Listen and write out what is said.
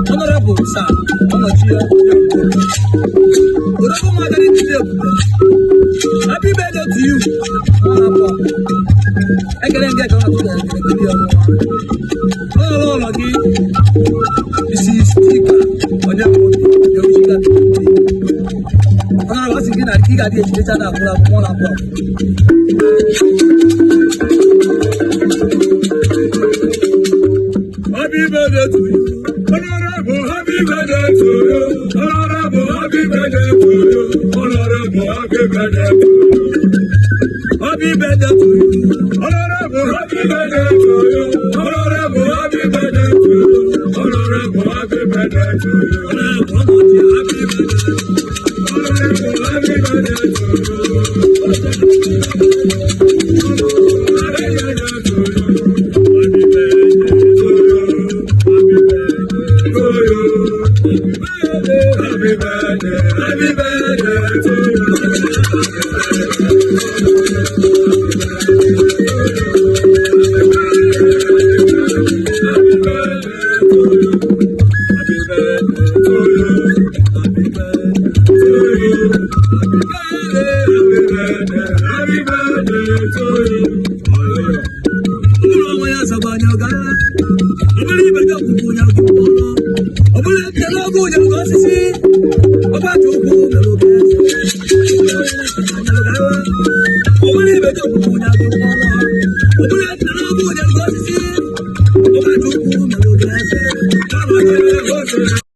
Honorable sir, happy birthday to you. I can't get on to the video. Oh, lucky. This is sticker on your body. I was thinking that he got the education of one of them. Happy birthday to you. Honorable, happy birthday to you. Honorable, happy birthday to you. Honorable, happy birthday to you. Happy birthday to you. Honorable, happy birthday to you. Honorable, happy birthday to you. Honorable, happy birthday to you. Honorable, happy birthday. Honorable, happy birthday to you. Happy birthday to you.